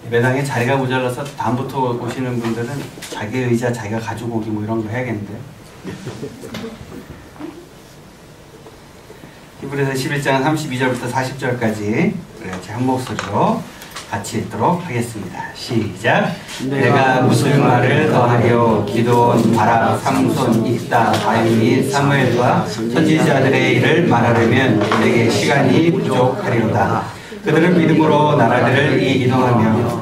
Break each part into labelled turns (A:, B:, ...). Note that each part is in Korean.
A: 예배당에 자리가 모자라서 다음부터 오시는 분들은 자기 의자 자기가 가지고 오기 뭐 이런 거 해야겠는데요. 히브리서 11장 32절부터 40절까지 같이 한 목소리로 같이 읽도록 하겠습니다. 시작. 내가 무슨 말을 더하려 기드온, 바락, 삼손, 입다, 아유 및 사무엘과 선지자들의 일을 말하려면 내게 시간이 부족하리로다. 그들은 믿음으로 나라들을 이기도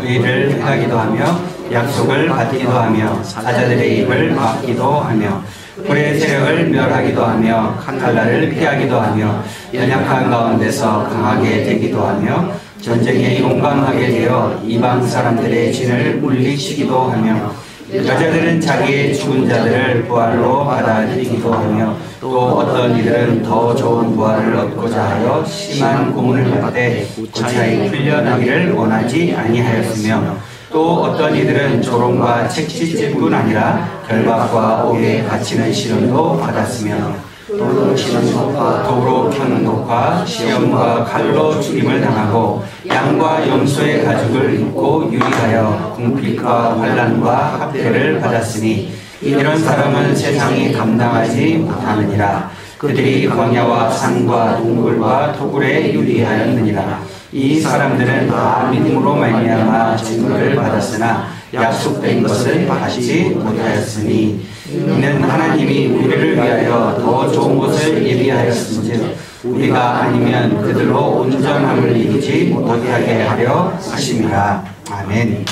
A: 의를 행하기도 하며 약속을 받기도 하며 사자들의 입을 막기도 하며 불의 세력을 멸하기도 하며 칼날을 피하기도 하며 연약한 가운데서 강하게 되기도 하며 전쟁에 용감하게 되어 이방 사람들의 진을 물리치기도 하며 여자들은 자기의 죽은 자들을 부활로 받아들이기도 하며 또 어떤 이들은 더 좋은 부활을 얻고자 하여 심한 고문을 받되 고차히 풀려나기를 원하지 아니하였으며 또 어떤 이들은 조롱과 책짓뿐 아니라 결박과 옥에 갇히는 시련도 받았으며 돌로 치는 것과 도로 켜는 것과 시험과 칼로 죽임을 당하고 양과 염소의 가죽을 입고 유리하여 궁핍과 환난과 학대를 받았으니 이런 사람은 세상이 감당하지 못하느니라. 그들이 광야와 산과 동굴과 토굴에 유리하였느니라. 이 사람들은 다 믿음으로 말미암아 증거를 받았으나 약속된 것을 받지 못하였으니 이는 하나님이 우리를 위하여 더 좋은 것을 예비하였은즉 우리가 아니면 그들로 온전함을 이루지 못하게 하려 하심이라. 아멘.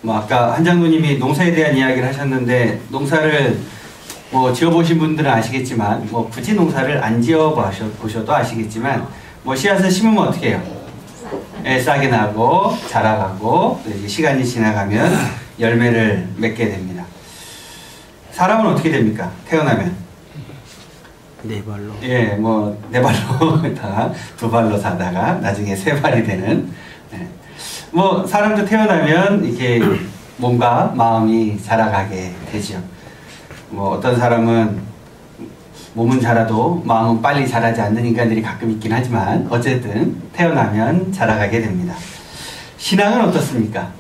A: 아까 한 장로님이 농사에 대한 이야기를 하셨는데 농사를 지어보신 분들은 아시겠지만 굳이 농사를 안 지어보셔도 아시겠지만 씨앗을 심으면 어떻게 해요? 싸게 나고 자라가고 시간이 지나가면 열매를 맺게 됩니다. 사람은 어떻게 됩니까? 태어나면
B: 네 발로.
A: 네 발로 다 두 발로 사다가 나중에 세 발이 되는. 사람도 태어나면 이렇게 몸과 마음이 자라가게 되죠. 어떤 사람은 몸은 자라도 마음은 빨리 자라지 않는 인간들이 가끔 있긴 하지만 어쨌든 태어나면 자라가게 됩니다. 신앙은 어떻습니까?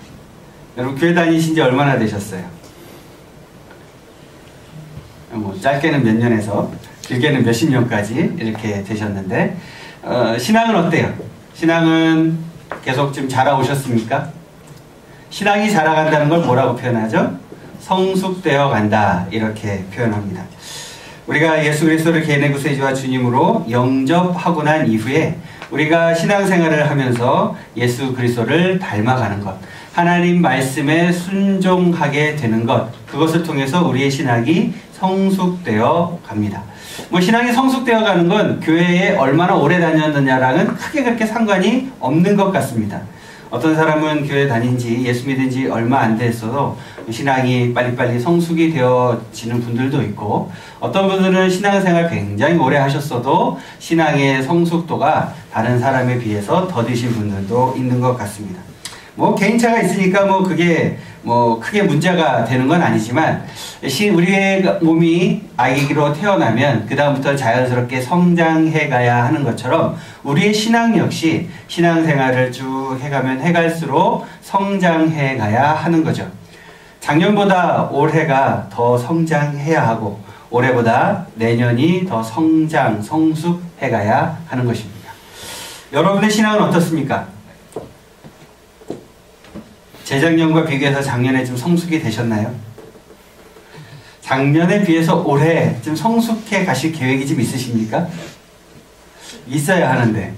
A: 여러분 교회 다니신 지 얼마나 되셨어요? 짧게는 몇 년에서 길게는 몇십 년까지 이렇게 되셨는데 신앙은 어때요? 신앙은 계속 좀 자라오셨습니까? 신앙이 자라간다는 걸 뭐라고 표현하죠? 성숙되어 간다 이렇게 표현합니다. 우리가 예수 그리스도를 개인의 구세주와 주님으로 영접하고 난 이후에 우리가 신앙생활을 하면서 예수 그리스도를 닮아가는 것, 하나님 말씀에 순종하게 되는 것, 그것을 통해서 우리의 신앙이 성숙되어 갑니다. 신앙이 성숙되어 가는 건 교회에 얼마나 오래 다녔느냐랑은 크게 그렇게 상관이 없는 것 같습니다. 어떤 사람은 교회 다닌 지 예수 믿은 지 얼마 안 됐어도 신앙이 빨리빨리 성숙이 되어지는 분들도 있고 어떤 분들은 신앙생활 굉장히 오래 하셨어도 신앙의 성숙도가 다른 사람에 비해서 더디신 분들도 있는 것 같습니다. 개인차가 있으니까 그게 크게 문제가 되는 건 아니지만 우리의 몸이 아기로 태어나면 그 다음부터 자연스럽게 성장해 가야 하는 것처럼 우리의 신앙 역시 신앙생활을 쭉 해가면 해갈수록 성장해 가야 하는 거죠. 작년보다 올해가 더 성장해야 하고 올해보다 내년이 더 성숙해 가야 하는 것입니다. 여러분의 신앙은 어떻습니까? 재작년과 비교해서 작년에 좀 성숙이 되셨나요? 작년에 비해서 올해 좀 성숙해 가실 계획이 좀 있으십니까? 있어야 하는데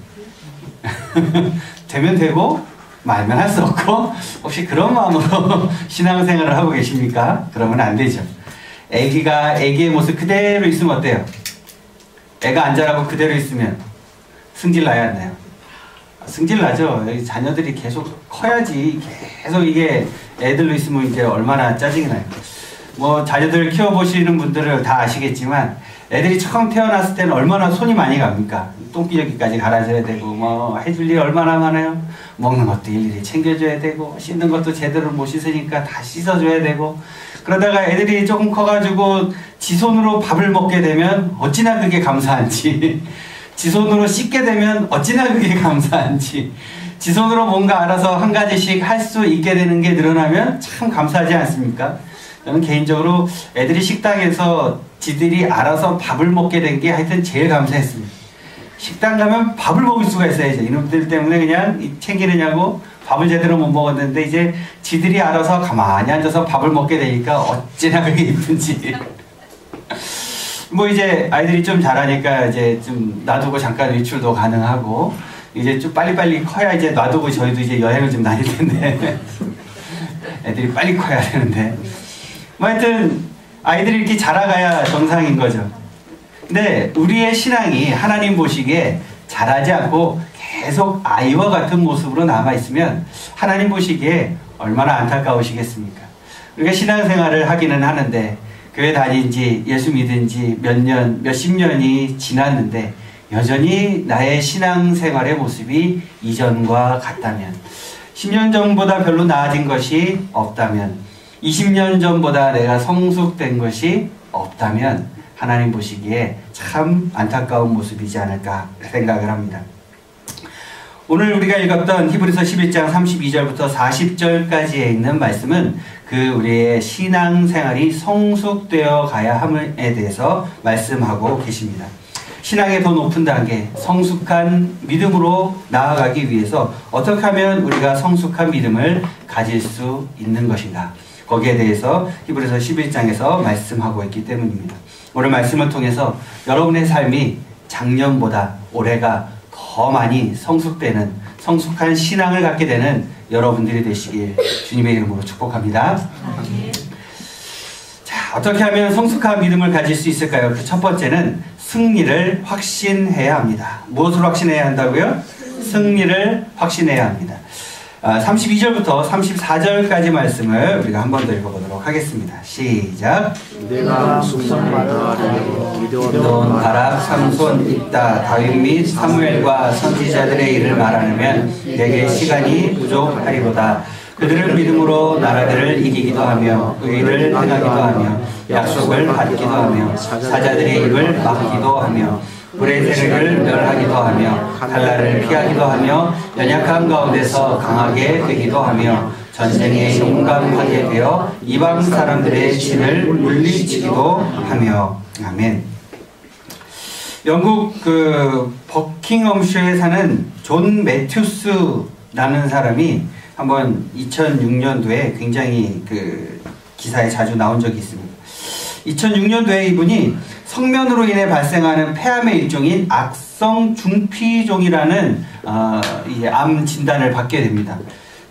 A: 되면 되고 말면 할 수 없고 혹시 그런 마음으로 신앙생활을 하고 계십니까? 그러면 안 되죠. 애기의 모습 그대로 있으면 어때요? 애가 안 자라고 그대로 있으면 승질 나야 하나요? 승질 나죠. 자녀들이 계속 커야지. 계속 이게 애들로 있으면 이제 얼마나 짜증이 나요. 자녀들 키워보시는 분들은 다 아시겠지만 애들이 처음 태어났을 때는 얼마나 손이 많이 갑니까? 똥기저귀까지 갈아줘야 되고 해줄 일이 얼마나 많아요. 먹는 것도 일일이 챙겨줘야 되고 씻는 것도 제대로 못 씻으니까 다 씻어줘야 되고 그러다가 애들이 조금 커가지고 지 손으로 밥을 먹게 되면 어찌나 그게 감사한지 지 손으로 씻게 되면 어찌나 그게 감사한지 지 손으로 뭔가 알아서 한 가지씩 할 수 있게 되는 게 늘어나면 참 감사하지 않습니까? 저는 개인적으로 애들이 식당에서 지들이 알아서 밥을 먹게 된 게 하여튼 제일 감사했습니다. 식당 가면 밥을 먹을 수가 있어야죠. 이놈들 때문에 그냥 챙기느냐고 밥을 제대로 못 먹었는데 이제 지들이 알아서 가만히 앉아서 밥을 먹게 되니까 어찌나 그게 이쁜지. 뭐 이제 아이들이 좀 자라니까 이제 좀 놔두고 잠깐 외출도 가능하고 이제 좀 빨리빨리 커야 이제 놔두고 저희도 이제 여행을 좀 다닐 텐데 애들이 빨리 커야 되는데 뭐 하여튼 아이들이 이렇게 자라가야 정상인 거죠. 근데 우리의 신앙이 하나님 보시기에 자라지 않고 계속 아이와 같은 모습으로 남아있으면 하나님 보시기에 얼마나 안타까우시겠습니까? 우리가 신앙생활을 하기는 하는데 교회 다닌 지 예수 믿은 지 몇 년, 몇십 년이 지났는데 여전히 나의 신앙생활의 모습이 이전과 같다면 10년 전보다 별로 나아진 것이 없다면 20년 전보다 내가 성숙된 것이 없다면 하나님 보시기에 참 안타까운 모습이지 않을까 생각을 합니다. 오늘 우리가 읽었던 히브리서 11장 32절부터 40절까지에 있는 말씀은 그 우리의 신앙생활이 성숙되어 가야 함에 대해서 말씀하고 계십니다. 신앙의 더 높은 단계, 성숙한 믿음으로 나아가기 위해서 어떻게 하면 우리가 성숙한 믿음을 가질 수 있는 것인가, 거기에 대해서 히브리서 11장에서 말씀하고 있기 때문입니다. 오늘 말씀을 통해서 여러분의 삶이 작년보다 올해가 더 많이 성숙되는, 성숙한 신앙을 갖게 되는 여러분들이 되시길 주님의 이름으로 축복합니다. 자, 어떻게 하면 성숙한 믿음을 가질 수 있을까요? 그 첫 번째는 승리를 확신해야 합니다. 무엇을 확신해야 한다고요? 승리를 확신해야 합니다. 32절부터 34절까지 말씀을 우리가 한 번 더 읽어보도록 하겠습니다. 시작.
B: 내가 묵상하여
A: 기드온, 바락, 삼손, 입다, 다윗 및 사무엘과 선지자들의 일을 말하려면 내게 시간이 부족하리로다. 그들은 믿음으로 나라들을 이기기도 하며 의를 행하기도 하며 약속을 받기도 하며 사자들의 입을 막기도 하며 불의 세력을 멸하기도 하며 칼날을 피하기도 하며 연약한 가운데서 강하게 되기도 하며 전쟁에 용감하게 되어 이방 사람들의 진을 물리치기도 하며. 아멘. 영국 버킹엄셔에 사는 존 매튜스라는 사람이 한번 2006년도에 굉장히 기사에 자주 나온 적이 있습니다. 2006년도에 이분이 성면으로 인해 발생하는 폐암의 일종인 악성 중피종이라는 암 진단을 받게 됩니다.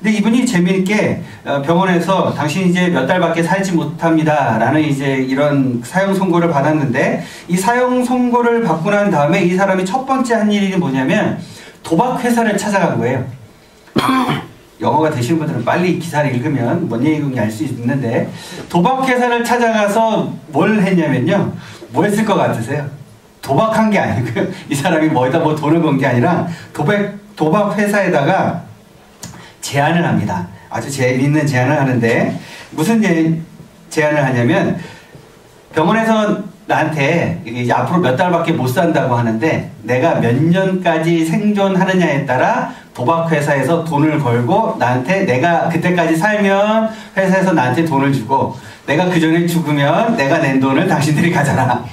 A: 근데 이분이 재미있게 병원에서 당신이 이제 몇 달밖에 살지 못합니다 라는 이제 이런 사형 선고를 받았는데, 이 사형 선고를 받고 난 다음에 이 사람이 첫 번째 한 일이 뭐냐면 도박 회사를 찾아간 거예요. 영어가 되시는 분들은 빨리 기사를 읽으면 뭔 얘기인지 알 수 있는데, 도박 회사를 찾아가서 뭘 했냐면요, 뭐 했을 것 같으세요? 도박한 게 아니고요, 이 사람이 뭐에다 뭐 돈을 건 게 아니라 도박 회사에다가 제안을 합니다. 아주 재미있는 제안을 하는데, 무슨 제안을 하냐면, 병원에서 나한테 이제 앞으로 몇 달밖에 못 산다고 하는데 내가 몇 년까지 생존하느냐에 따라 도박회사에서 돈을 걸고 나한테, 내가 그때까지 살면 회사에서 나한테 돈을 주고 내가 그 전에 죽으면 내가 낸 돈을 당신들이 가져라,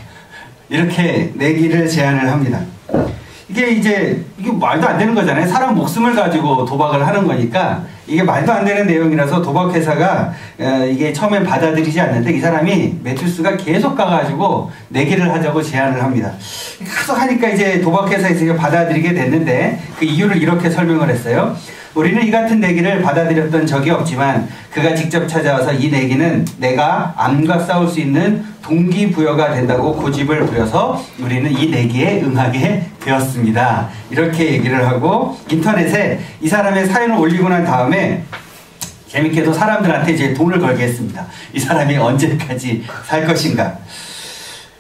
A: 이렇게 내기를 제안을 합니다. 이게 말도 안 되는 거잖아요. 사람 목숨을 가지고 도박을 하는 거니까 이게 말도 안 되는 내용이라서 도박회사가 이게 처음엔 받아들이지 않는데, 이 사람이 매튜스가 계속 가가지고 내기를 하자고 제안을 합니다. 계속 하니까 이제 도박회사에서 받아들이게 됐는데, 그 이유를 이렇게 설명을 했어요. 우리는 이 같은 내기를 받아들였던 적이 없지만 그가 직접 찾아와서 이 내기는 내가 암과 싸울 수 있는 동기부여가 된다고 고집을 부려서 우리는 이 내기에 응하게 되었습니다. 이렇게 얘기를 하고 인터넷에 이 사람의 사연을 올리고 난 다음에 재밌게도 사람들한테 이제 돈을 걸게 했습니다. 이 사람이 언제까지 살 것인가.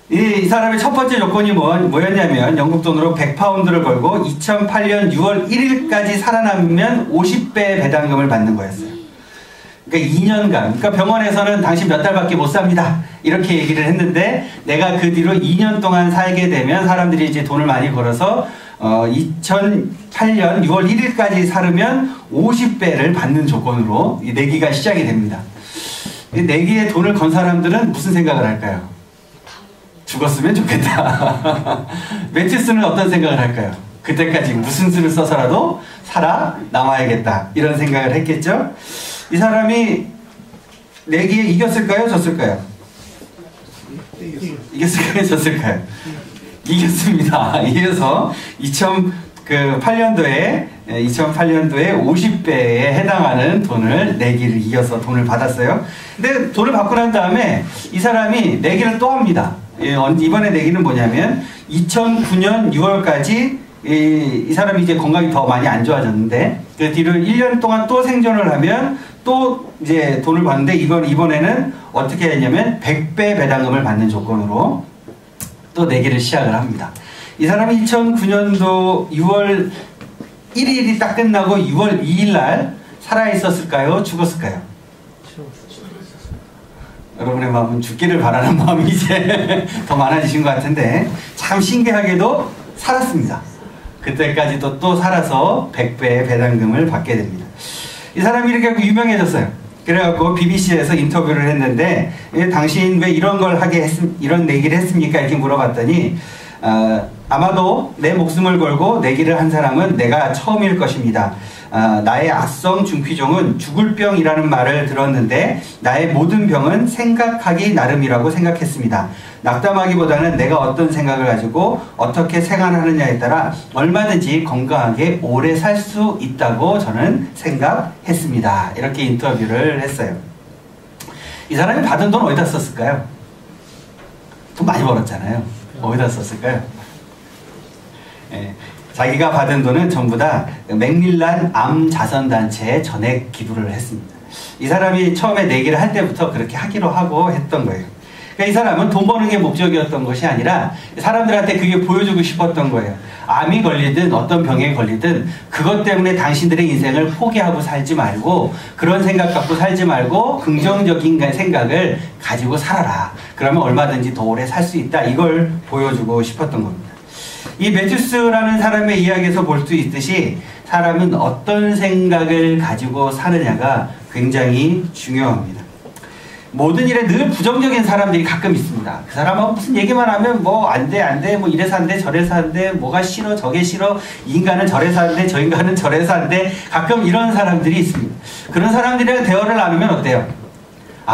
A: 이 사람의 첫 번째 조건이 뭐였냐면 영국 돈으로 100파운드를 걸고 2008년 6월 1일까지 살아남으면 50배 배당금을 받는 거였어요. 그러니까 2년간, 그러니까 병원에서는 당신 몇 달밖에 못 삽니다 이렇게 얘기를 했는데, 내가 그 뒤로 2년 동안 살게 되면 사람들이 이제 돈을 많이 걸어서 2008년 6월 1일까지 살으면 50배를 받는 조건으로 이 내기가 시작이 됩니다. 이 내기에 돈을 건 사람들은 무슨 생각을 할까요? 죽었으면 좋겠다. 매튜스는 어떤 생각을 할까요? 그때까지 무슨 수를 써서라도 살아남아야겠다 이런 생각을 했겠죠. 이 사람이 내기에 이겼을까요? 졌을까요? 이겼을까요? 졌을까요? 이겼습니다. 이겨서 2008년도에 50배에 해당하는 돈을 내기를 이겨서 돈을 받았어요. 근데 돈을 받고 난 다음에 이 사람이 내기를 또 합니다. 이번에 내기는 뭐냐면 2009년 6월까지 이 사람이 이제 건강이 더 많이 안 좋아졌는데 그 뒤로 1년 동안 또 생존을 하면 또 이제 돈을 받는데 이번에는 어떻게 했냐면 100배 배당금을 받는 조건으로 또 내기를 시작을 합니다. 이 사람이 2009년도 6월 1일이 딱 끝나고 6월 2일 날 살아있었을까요? 죽었을까요? 여러분의 마음은 죽기를 바라는 마음이 이제 더 많아지신 것 같은데 참 신기하게도 살았습니다. 그때까지도 또 살아서 100배의 배당금을 받게 됩니다. 이 사람이 이렇게 유명해졌어요. 그래갖고 BBC에서 인터뷰를 했는데 당신 왜 이런 걸 이런 내기를 했습니까? 이렇게 물어봤더니 아마도 내 목숨을 걸고 내기를 한 사람은 내가 처음일 것입니다. 나의 악성 중피종은 죽을 병이라는 말을 들었는데 나의 모든 병은 생각하기 나름이라고 생각했습니다. 낙담하기보다는 내가 어떤 생각을 가지고 어떻게 생활하느냐에 따라 얼마든지 건강하게 오래 살 수 있다고 저는 생각했습니다. 이렇게 인터뷰를 했어요. 이 사람이 받은 돈 어디다 썼을까요? 돈 많이 벌었잖아요. 어디다 썼을까요? 자기가 받은 돈은 전부 다 맥밀란 암 자선단체에 전액 기부를 했습니다. 이 사람이 처음에 내기를 할 때부터 그렇게 하기로 하고 했던 거예요. 그러니까 이 사람은 돈 버는 게 목적이었던 것이 아니라 사람들한테 그게 보여주고 싶었던 거예요. 암이 걸리든 어떤 병에 걸리든 그것 때문에 당신들의 인생을 포기하고 살지 말고 그런 생각 갖고 살지 말고 긍정적인 생각을 가지고 살아라. 그러면 얼마든지 더 오래 살 수 있다. 이걸 보여주고 싶었던 겁니다. 이 매튜스라는 사람의 이야기에서 볼 수 있듯이 사람은 어떤 생각을 가지고 사느냐가 굉장히 중요합니다. 모든 일에 늘 부정적인 사람들이 가끔 있습니다. 그 사람하고 무슨 얘기만 하면 뭐 안 돼, 뭐 이래서 안 돼, 저래서 안 돼, 뭐가 싫어, 저게 싫어, 이 인간은 저래서 안 돼, 저 인간은 저래서 안 돼. 가끔 이런 사람들이 있습니다. 그런 사람들이랑 대화를 나누면 어때요?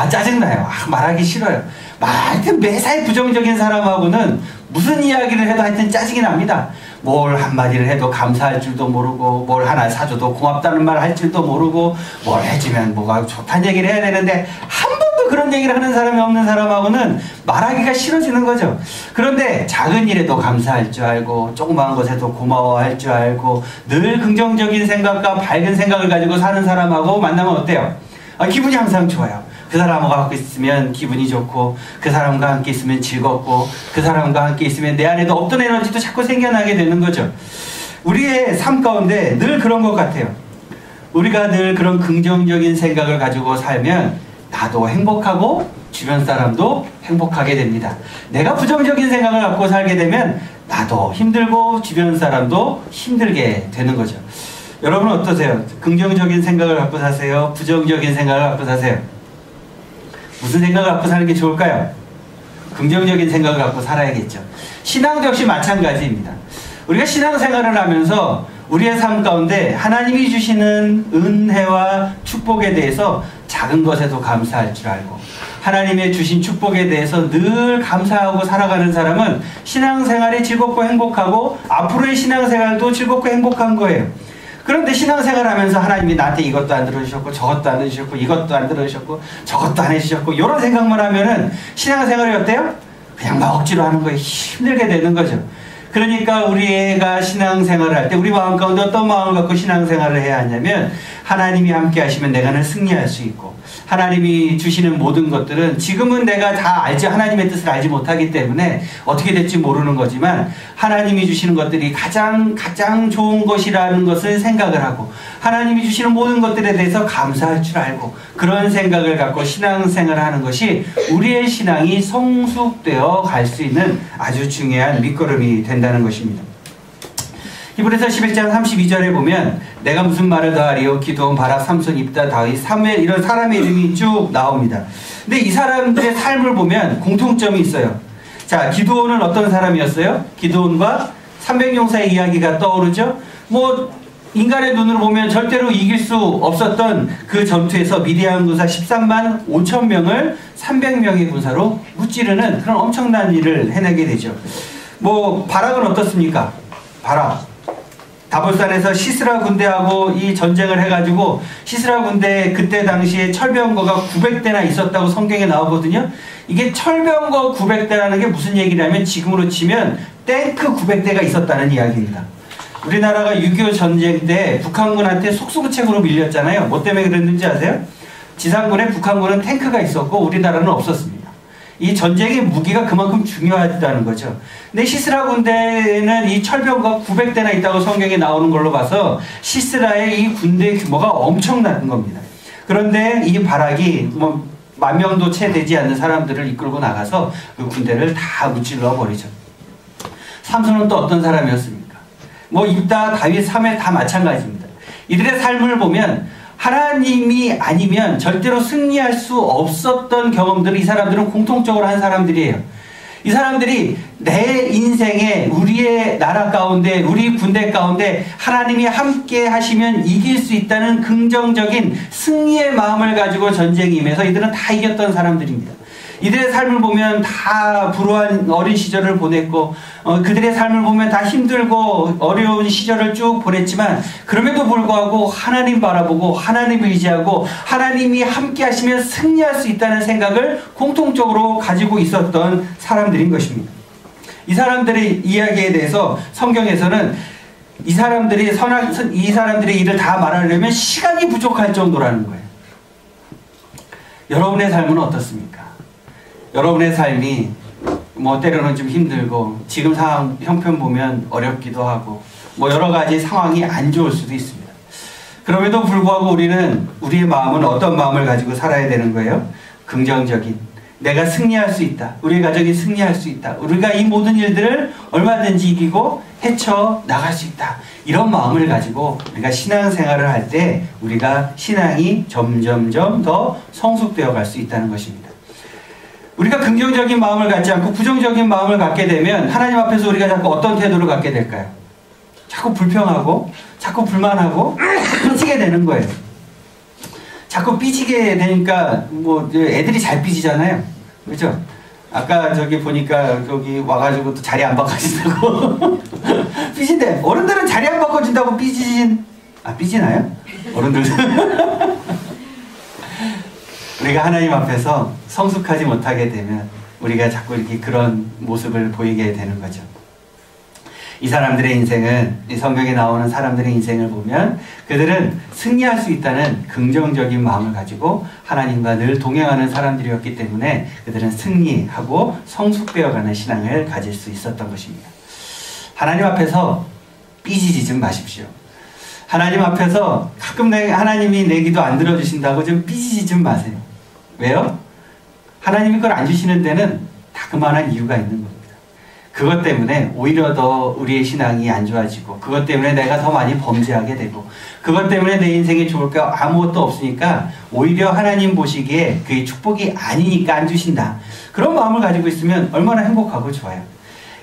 A: 짜증나요. 말하기 싫어요. 하여튼 매사에 부정적인 사람하고는 무슨 이야기를 해도 하여튼 짜증이 납니다. 뭘 한마디를 해도 감사할 줄도 모르고 뭘 하나 사줘도 고맙다는 말 할 줄도 모르고 뭘 해주면 뭐가 좋다는 얘기를 해야 되는데 한 번도 그런 얘기를 하는 사람이 없는 사람하고는 말하기가 싫어지는 거죠. 그런데 작은 일에도 감사할 줄 알고 조그마한 것에도 고마워할 줄 알고 늘 긍정적인 생각과 밝은 생각을 가지고 사는 사람하고 만나면 어때요? 기분이 항상 좋아요. 그 사람과 함께 있으면 기분이 좋고 그 사람과 함께 있으면 즐겁고 그 사람과 함께 있으면 내 안에도 없던 에너지도 자꾸 생겨나게 되는 거죠. 우리의 삶 가운데 늘 그런 것 같아요. 우리가 늘 그런 긍정적인 생각을 가지고 살면 나도 행복하고 주변 사람도 행복하게 됩니다. 내가 부정적인 생각을 갖고 살게 되면 나도 힘들고 주변 사람도 힘들게 되는 거죠. 여러분은 어떠세요? 긍정적인 생각을 갖고 사세요? 부정적인 생각을 갖고 사세요? 무슨 생각을 갖고 사는 게 좋을까요? 긍정적인 생각을 갖고 살아야겠죠. 신앙도 역시 마찬가지입니다. 우리가 신앙생활을 하면서 우리의 삶 가운데 하나님이 주시는 은혜와 축복에 대해서 작은 것에도 감사할 줄 알고 하나님의 주신 축복에 대해서 늘 감사하고 살아가는 사람은 신앙생활이 즐겁고 행복하고 앞으로의 신앙생활도 즐겁고 행복한 거예요. 그런데 신앙생활 하면서 하나님이 나한테 이것도 안 들어주셨고 저것도 안 해주셨고 이것도 안 들어주셨고 저것도 안 해주셨고 이런 생각만 하면은 신앙생활이 어때요? 그냥 막 억지로 하는 거에 힘들게 되는 거죠. 그러니까 우리가 신앙생활을 할 때 우리 마음 가운데 어떤 마음을 갖고 신앙생활을 해야 하냐면 하나님이 함께 하시면 내가 늘 승리할 수 있고 하나님이 주시는 모든 것들은 지금은 내가 다 알지 하나님의 뜻을 알지 못하기 때문에 어떻게 될지 모르는 거지만 하나님이 주시는 것들이 가장 좋은 것이라는 것을 생각을 하고 하나님이 주시는 모든 것들에 대해서 감사할 줄 알고 그런 생각을 갖고 신앙생활을 하는 것이 우리의 신앙이 성숙되어 갈 수 있는 아주 중요한 밑거름이 된다는 것입니다. 히브리서 11장 32절에 보면 내가 무슨 말을 더하리요 기드온, 바락, 삼손, 입다, 다윗, 사무엘 이런 사람의 이름이 쭉 나옵니다. 근데 이 사람들의 삶을 보면 공통점이 있어요. 자, 기드온은 어떤 사람이었어요? 기드온과 300용사의 이야기가 떠오르죠. 뭐 인간의 눈으로 보면 절대로 이길 수 없었던 그 전투에서 미디안 군사 13만 5천 명을 300명의 군사로 무찌르는 그런 엄청난 일을 해내게 되죠. 뭐 바락은 어떻습니까? 바락 다볼산에서 시스라 군대하고 이 전쟁을 해가지고 시스라 군대 그때 당시에 철병거가 900대나 있었다고 성경에 나오거든요. 이게 철병거 900대라는 게 무슨 얘기냐면 지금으로 치면 탱크 900대가 있었다는 이야기입니다. 우리나라가 6.25 전쟁 때 북한군한테 속수무책으로 밀렸잖아요. 뭐 때문에 그랬는지 아세요? 지상군에 북한군은 탱크가 있었고 우리나라는 없었습니다. 이 전쟁의 무기가 그만큼 중요하다는 거죠. 근데 시스라 군대는 이 철병거가 900대나 있다고 성경에 나오는 걸로 봐서 시스라의 이 군대 규모가 엄청난 겁니다. 그런데 이 바락이 뭐 10,000명도 채 되지 않는 사람들을 이끌고 나가서 그 군대를 다 무찔러 버리죠. 삼손은 또 어떤 사람이었습니까? 뭐 입다, 다윗, 사무엘 다 마찬가지입니다. 이들의 삶을 보면 하나님이 아니면 절대로 승리할 수 없었던 경험들을 이 사람들은 공통적으로 한 사람들이에요. 이 사람들이 내 인생에 우리의 나라 가운데 우리 군대 가운데 하나님이 함께 하시면 이길 수 있다는 긍정적인 승리의 마음을 가지고 전쟁에 임해서 이들은 다 이겼던 사람들입니다. 이들의 삶을 보면 다 불우한 어린 시절을 보냈고 그들의 삶을 보면 다 힘들고 어려운 시절을 쭉 보냈지만 그럼에도 불구하고 하나님 바라보고 하나님 의지하고 하나님이 함께 하시면 승리할 수 있다는 생각을 공통적으로 가지고 있었던 사람들인 것입니다. 이 사람들의 이야기에 대해서 성경에서는 이 사람들의 일을 다 말하려면 시간이 부족할 정도라는 거예요. 여러분의 삶은 어떻습니까? 여러분의 삶이 뭐 때로는 좀 힘들고 지금 상황 형편 보면 어렵기도 하고 뭐 여러 가지 상황이 안 좋을 수도 있습니다. 그럼에도 불구하고 우리는 우리의 마음은 어떤 마음을 가지고 살아야 되는 거예요? 긍정적인, 내가 승리할 수 있다, 우리 가족이 승리할 수 있다, 우리가 이 모든 일들을 얼마든지 이기고 헤쳐 나갈 수 있다, 이런 마음을 가지고 우리가 신앙생활을 할 때 우리가 신앙이 점점점 더 성숙되어 갈 수 있다는 것입니다. 우리가 긍정적인 마음을 갖지 않고 부정적인 마음을 갖게 되면 하나님 앞에서 우리가 자꾸 어떤 태도를 갖게 될까요? 자꾸 불평하고 자꾸 불만하고 삐지게 되는 거예요. 자꾸 삐지게 되니까 뭐 애들이 잘 삐지잖아요. 그렇죠? 아까 저기 보니까 여기 와가지고 또 자리 안 바꿔준다고 삐진대. 어른들은 자리 안 바꿔준다고 삐지나요? 어른들 우리가 하나님 앞에서 성숙하지 못하게 되면 우리가 자꾸 이렇게 그런 모습을 보이게 되는 거죠. 이 사람들의 인생은, 이 성경에 나오는 사람들의 인생을 보면 그들은 승리할 수 있다는 긍정적인 마음을 가지고 하나님과 늘 동행하는 사람들이었기 때문에 그들은 승리하고 성숙되어가는 신앙을 가질 수 있었던 것입니다. 하나님 앞에서 삐지지 좀 마십시오. 하나님 앞에서 가끔 하나님이 내 기도 안 들어주신다고 좀 삐지지 좀 마세요. 왜요? 하나님이 그걸 안 주시는 데는 다 그만한 이유가 있는 겁니다. 그것 때문에 오히려 더 우리의 신앙이 안 좋아지고 그것 때문에 내가 더 많이 범죄하게 되고 그것 때문에 내 인생에 좋을 게 아무것도 없으니까 오히려 하나님 보시기에 그게 축복이 아니니까 안 주신다. 그런 마음을 가지고 있으면 얼마나 행복하고 좋아요.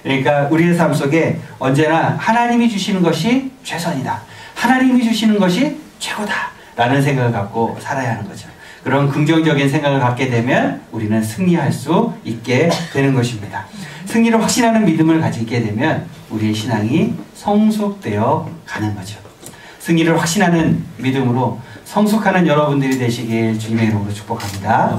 A: 그러니까 우리의 삶 속에 언제나 하나님이 주시는 것이 최선이다, 하나님이 주시는 것이 최고다 라는 생각을 갖고 살아야 하는 거죠. 그런 긍정적인 생각을 갖게 되면 우리는 승리할 수 있게 되는 것입니다. 승리를 확신하는 믿음을 가지게 되면 우리의 신앙이 성숙되어 가는 거죠. 승리를 확신하는 믿음으로 성숙하는 여러분들이 되시길 주님의 이름으로 축복합니다.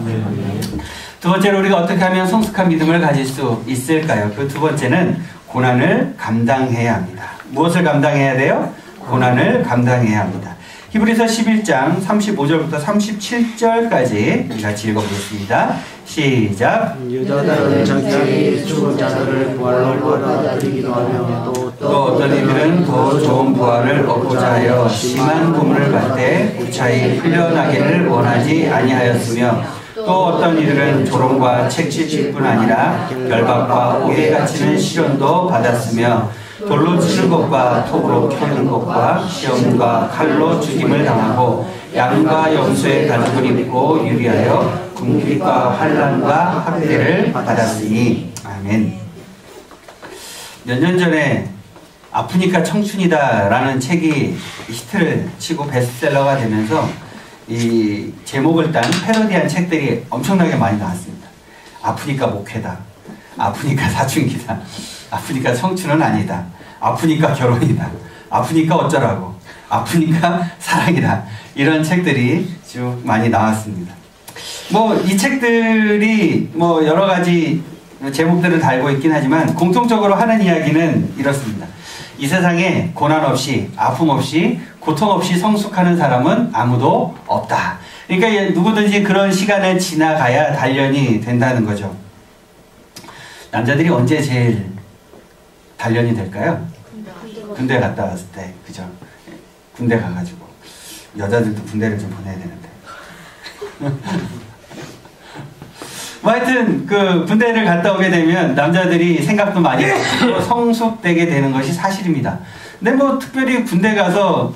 A: 두 번째로 우리가 어떻게 하면 성숙한 믿음을 가질 수 있을까요? 그 두 번째는 고난을 감당해야 합니다. 무엇을 감당해야 돼요? 고난을 감당해야 합니다. 히브리서 11장 35절부터 37절까지 같이 읽어보겠습니다. 시작.
B: 유다들은 정치 죽은 자들을 부활로 받아들이기도 하며 또
A: 어떤 이들은 더 좋은 부활을 얻고자 하여 심한 고문을 받되 무차히 풀려나기를 원하지 아니하였으며 또 어떤 이들은 조롱과 책짓질뿐 아니라 결박과 오해 갇히는 시련도 받았으며 돌로 치는 것과 톱으로 켜는 것과 시험과 칼로 죽임을 당하고 양과 염소의 가죽을 입고 유리하여 궁핍과 환난과 학대를 받았으니. 아멘. 몇 년 전에 아프니까 청춘이다 라는 책이 히트를 치고 베스트셀러가 되면서 이 제목을 딴 패러디한 책들이 엄청나게 많이 나왔습니다. 아프니까 목회다, 아프니까 사춘기다, 아프니까 청춘은 아니다, 아프니까 결혼이다, 아프니까 어쩌라고, 아프니까 사랑이다, 이런 책들이 쭉 많이 나왔습니다. 뭐 이 책들이 뭐 여러 가지 제목들을 달고 있긴 하지만 공통적으로 하는 이야기는 이렇습니다. 이 세상에 고난 없이, 아픔 없이, 고통 없이 성숙하는 사람은 아무도 없다. 그러니까 누구든지 그런 시간을 지나가야 단련이 된다는 거죠. 남자들이 언제 제일 단련이 될까요? 군대 갔다 왔을 때, 그죠? 군대 가가지고. 여자들도 군대를 좀 보내야 되는데. 뭐 하여튼 그 군대를 갔다 오게 되면 남자들이 생각도 많이 하고 성숙되게 되는 것이 사실입니다. 근데 뭐 특별히 군대 가서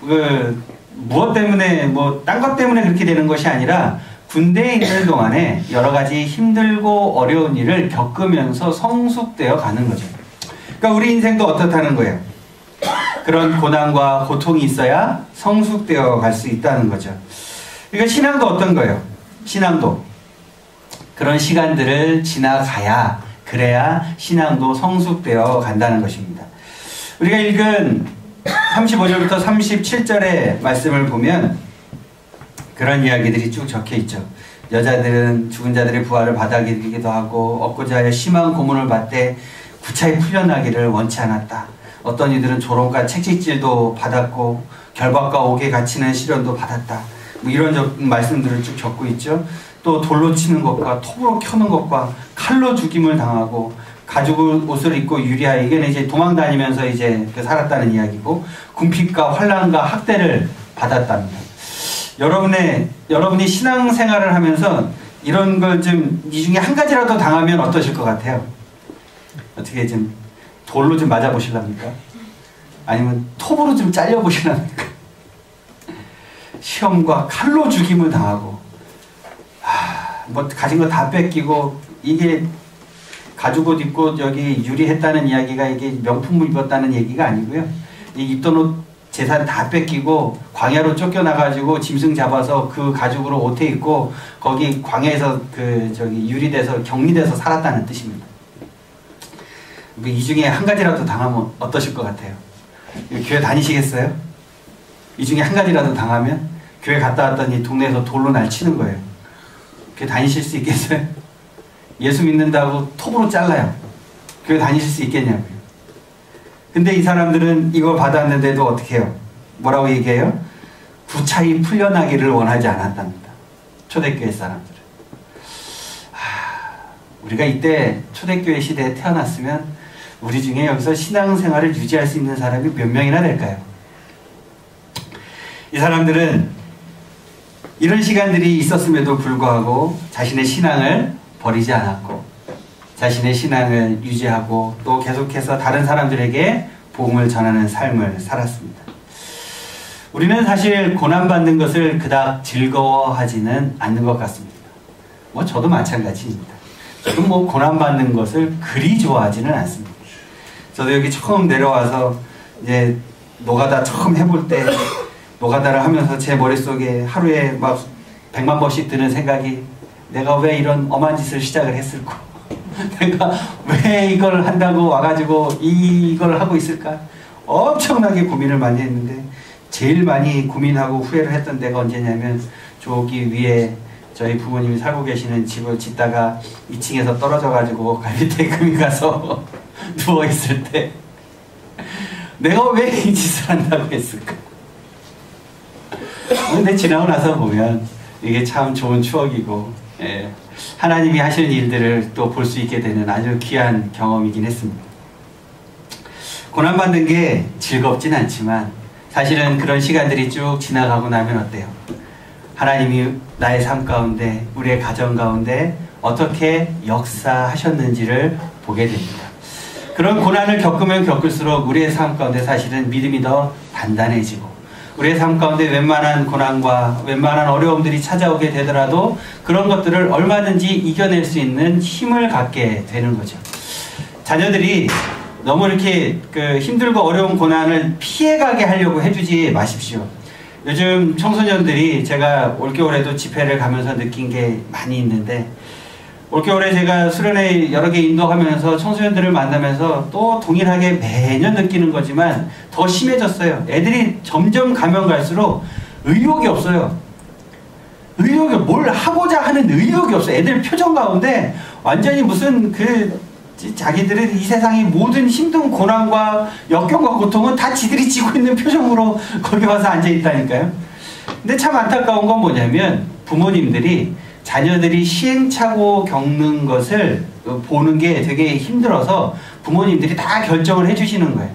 A: 그 무엇 때문에 뭐 딴 것 때문에 그렇게 되는 것이 아니라 군대에 있는 동안에 여러 가지 힘들고 어려운 일을 겪으면서 성숙되어 가는 거죠. 그러니까 우리 인생도 어떻다는 거예요. 그런 고난과 고통이 있어야 성숙되어 갈 수 있다는 거죠. 그러니까 신앙도 어떤 거예요? 신앙도 그런 시간들을 지나가야, 그래야 신앙도 성숙되어 간다는 것입니다. 우리가 읽은 35절부터 37절의 말씀을 보면 그런 이야기들이 쭉 적혀 있죠. 여자들은 죽은 자들의 부활을 받아들이기도 하고 얻고자 하여 심한 고문을 받되 구차히 풀려나기를 원치 않았다. 어떤 이들은 조롱과 채찍질도 받았고 결박과 옥에 갇히는 시련도 받았다. 뭐 이런 말씀들을 쭉 적고 있죠. 또 돌로 치는 것과 톱으로 켜는 것과 칼로 죽임을 당하고 가죽 옷을 입고 유리하여, 이게 이제 도망 다니면서 이제 살았다는 이야기고, 궁핍과 환난과 학대를 받았답니다. 여러분이 신앙생활을 하면서 이런 걸 좀 이 중에 한 가지라도 당하면 어떠실 것 같아요? 어떻게 좀 돌로 좀 맞아 보실랍니까? 아니면 톱으로 좀 잘려 보실랍니까? 시험과 칼로 죽임을 당하고, 뭐 가진 거 다 뺏기고, 이게 가죽 옷 입고 여기 유리했다는 이야기가 이게 명품을 입었다는 얘기가 아니고요. 이 입던 옷 재산 다 뺏기고 광야로 쫓겨나가지고 짐승 잡아서 그 가죽으로 옷에 입고 거기 광야에서 그 저기 유리돼서 격리돼서 살았다는 뜻입니다. 이 중에 한 가지라도 당하면 어떠실 것 같아요? 교회 다니시겠어요? 이 중에 한 가지라도 당하면 교회 갔다 왔더니 동네에서 돌로 날 치는 거예요. 교회 다니실 수 있겠어요? 예수 믿는다고 톱으로 잘라요. 교회 다니실 수 있겠냐고요. 근데 이 사람들은 이걸 받았는데도 어떻게 해요? 뭐라고 얘기해요? 구차히 풀려나기를 원하지 않았답니다. 초대교회 사람들은. 우리가 이때 초대교회 시대에 태어났으면 우리 중에 여기서 신앙생활을 유지할 수 있는 사람이 몇 명이나 될까요? 이 사람들은 이런 시간들이 있었음에도 불구하고 자신의 신앙을 버리지 않았고 자신의 신앙을 유지하고 또 계속해서 다른 사람들에게 복음을 전하는 삶을 살았습니다. 우리는 사실 고난받는 것을 그닥 즐거워하지는 않는 것 같습니다. 뭐 저도 마찬가지입니다. 저도 뭐 고난받는 것을 그리 좋아하지는 않습니다. 저도 여기 처음 내려와서 이제 노가다 처음 해볼 때 노가다를 하면서 제 머릿속에 하루에 막 100만 번씩 드는 생각이, 내가 왜 이런 엄한 짓을 시작을 했을까? 내가 왜 이걸 한다고 와가지고 이걸 하고 있을까? 엄청나게 고민을 많이 했는데, 제일 많이 고민하고 후회를 했던 때가 언제냐면 저기 위에 저희 부모님이 살고 계시는 집을 짓다가 2층에서 떨어져가지고 갈비뼈 금이 가서 누워있을 때 내가 왜 이 짓을 한다고 했을까? 근데 지나고 나서 보면 이게 참 좋은 추억이고, 예, 하나님이 하시는 일들을 또 볼 수 있게 되는 아주 귀한 경험이긴 했습니다. 고난받는 게 즐겁진 않지만 사실은 그런 시간들이 쭉 지나가고 나면 어때요? 하나님이 나의 삶 가운데, 우리의 가정 가운데 어떻게 역사하셨는지를 보게 됩니다. 그런 고난을 겪으면 겪을수록 우리의 삶 가운데 사실은 믿음이 더 단단해지고, 우리의 삶 가운데 웬만한 고난과 웬만한 어려움들이 찾아오게 되더라도 그런 것들을 얼마든지 이겨낼 수 있는 힘을 갖게 되는 거죠. 자녀들이 너무 이렇게 힘들고 어려운 고난을 피해가게 하려고 해주지 마십시오. 요즘 청소년들이 제가 올겨울에도 집회를 가면서 느낀 게 많이 있는데, 올겨울에 제가 수련회 여러 개 인도하면서 청소년들을 만나면서 또 동일하게 매년 느끼는 거지만 더 심해졌어요. 애들이 점점 가면 갈수록 의욕이 없어요. 뭘 하고자 하는 의욕이 없어요. 애들 표정 가운데 완전히 무슨 자기들은 이 세상의 모든 힘든 고난과 역경과 고통은 다 지들이 지고 있는 표정으로 거기 와서 앉아있다니까요. 근데 참 안타까운 건 뭐냐면, 부모님들이 자녀들이 시행착오 겪는 것을 보는 게 되게 힘들어서 부모님들이 다 결정을 해주시는 거예요.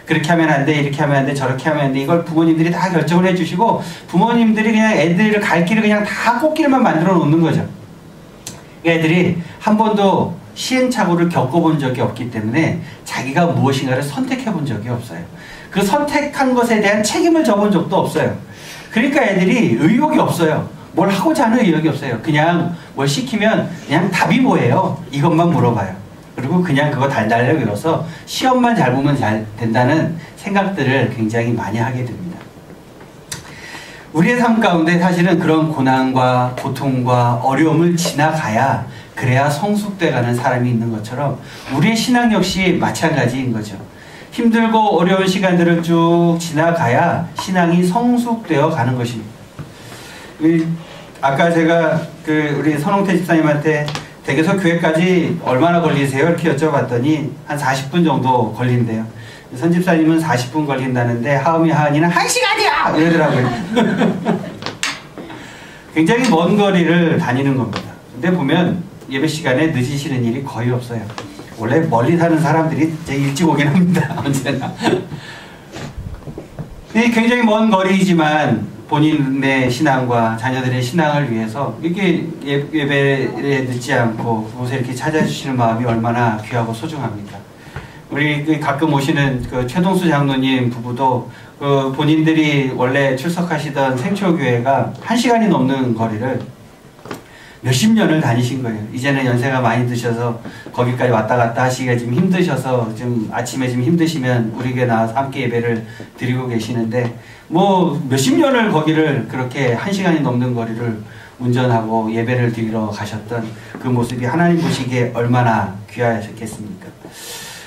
A: 그렇게 하면 안 돼, 이렇게 하면 안 돼, 저렇게 하면 안 돼, 이걸 부모님들이 다 결정을 해주시고, 부모님들이 그냥 애들을 갈 길을 그냥 다 꽃길만 만들어 놓는 거죠. 애들이 한 번도 시행착오를 겪어본 적이 없기 때문에 자기가 무엇인가를 선택해 본 적이 없어요. 그 선택한 것에 대한 책임을 져본 적도 없어요. 그러니까 애들이 의욕이 없어요. 뭘 하고자 하는 의욕이 없어요. 그냥 뭘 시키면 그냥 답이 뭐예요? 이것만 물어봐요. 그리고 그냥 그거 달달달 외워서 시험만 잘 보면 잘 된다는 생각들을 굉장히 많이 하게 됩니다. 우리의 삶 가운데 사실은 그런 고난과 고통과 어려움을 지나가야, 그래야 성숙돼가는 사람이 있는 것처럼 우리의 신앙 역시 마찬가지인 거죠. 힘들고 어려운 시간들을 쭉 지나가야 신앙이 성숙되어 가는 것입니다. 아까 제가 우리 선홍태 집사님한테 댁에서 교회까지 얼마나 걸리세요? 이렇게 여쭤봤더니 한 40분 정도 걸린대요. 선 집사님은 40분 걸린다는데 하은이 하은이는 1시간이야! 이러더라고요. 굉장히 먼 거리를 다니는 겁니다. 근데 보면 예배 시간에 늦으시는 일이 거의 없어요. 원래 멀리 사는 사람들이 제일 일찍 오긴 합니다. 언제나. 굉장히 먼 거리이지만 본인의 신앙과 자녀들의 신앙을 위해서 이렇게 예배에 늦지 않고 그곳에 이렇게 찾아주시는 마음이 얼마나 귀하고 소중합니까? 우리 가끔 오시는 최동수 장로님 부부도 본인들이 원래 출석하시던 생초교회가 1시간이 넘는 거리를 몇십 년을 다니신 거예요. 이제는 연세가 많이 드셔서 거기까지 왔다 갔다 하시기가 좀 힘드셔서 좀 아침에 좀 힘드시면 우리 교회 나와서 함께 예배를 드리고 계시는데, 뭐 몇십 년을 거기를 그렇게 1시간이 넘는 거리를 운전하고 예배를 드리러 가셨던 그 모습이 하나님 보시기에 얼마나 귀하셨겠습니까?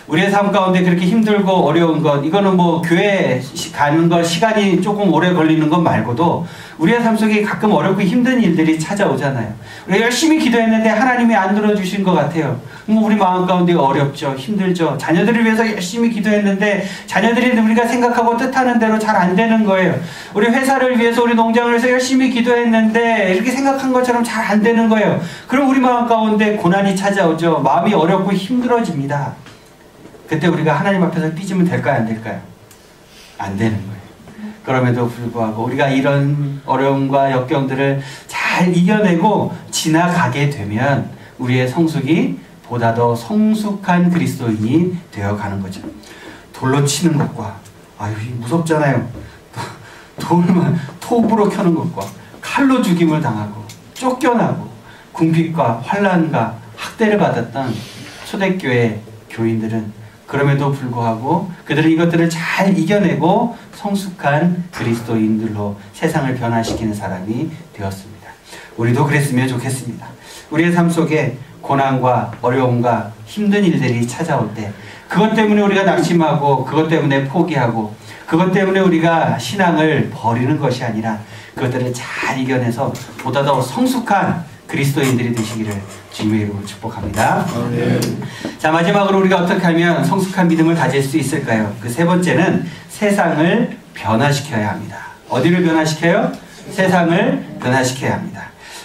A: 우리의 삶 가운데 그렇게 힘들고 어려운 것, 이거는 뭐 교회 가는 것 시간이 조금 오래 걸리는 것 말고도 우리의 삶 속에 가끔 어렵고 힘든 일들이 찾아오잖아요. 우리가 열심히 기도했는데 하나님이 안 들어주신 것 같아요. 뭐 우리 마음 가운데 어렵죠. 힘들죠. 자녀들을 위해서 열심히 기도했는데 자녀들이 우리가 생각하고 뜻하는 대로 잘 안 되는 거예요. 우리 회사를 위해서, 우리 농장을 위해서 열심히 기도했는데 이렇게 생각한 것처럼 잘 안 되는 거예요. 그럼 우리 마음 가운데 고난이 찾아오죠. 마음이 어렵고 힘들어집니다. 그때 우리가 하나님 앞에서 삐지면 될까요? 안 될까요? 안 되는 거예요. 그럼에도 불구하고 우리가 이런 어려움과 역경들을 잘 이겨내고 지나가게 되면 우리의 성숙이 보다 더 성숙한 그리스도인이 되어가는 거죠. 돌로 치는 것과, 아유 무섭잖아요. 돌만 톱으로 켜는 것과 칼로 죽임을 당하고 쫓겨나고 궁핍과 환난과 학대를 받았던 초대교회 교인들은 그럼에도 불구하고 그들은 이것들을 잘 이겨내고 성숙한 그리스도인들로 세상을 변화시키는 사람이 되었습니다. 우리도 그랬으면 좋겠습니다. 우리의 삶 속에 고난과 어려움과 힘든 일들이 찾아올 때 그것 때문에 우리가 낙심하고 그것 때문에 포기하고 그것 때문에 우리가 신앙을 버리는 것이 아니라 그것들을 잘 이겨내서 보다 더 성숙한 그리스도인들이 되시기를 주님의 이름으로 축복합니다.
B: 네.
A: 자, 마지막으로 우리가 어떻게 하면 성숙한 믿음을 가질 수 있을까요? 그 세 번째는 세상을 변화시켜야 합니다. 어디를 변화시켜요? 세상을 변화시켜야 합니다.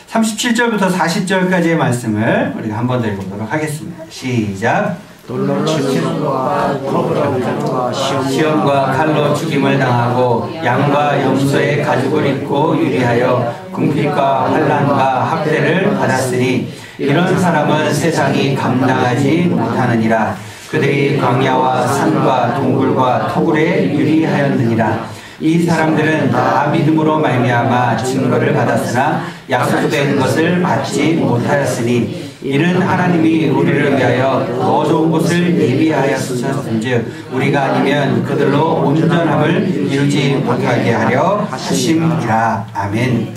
A: 37절부터 40절까지의 말씀을 우리가 한 번 더 읽어보도록 하겠습니다. 시작.
B: 돌로 치는 것과 톱으로 펴는 것,
A: 시험과 칼로 죽임을 당하고 양과 염소의 가죽을 입고 유리하여 궁핍과 환난과 학대를 받았으니 이런 사람은 세상이 감당하지 못하느니라. 그들이 광야와 산과 동굴과 토굴에 유리하였느니라. 이 사람들은 다 믿음으로 말미암아 증거를 받았으나 약속된 것을 받지 못하였으니 이는 하나님이 우리를 위하여 더 좋은 곳을 예비하였은즉 우리가 아니면 그들로 온전함을 이루지 못하게 하려 하심이라. 아멘.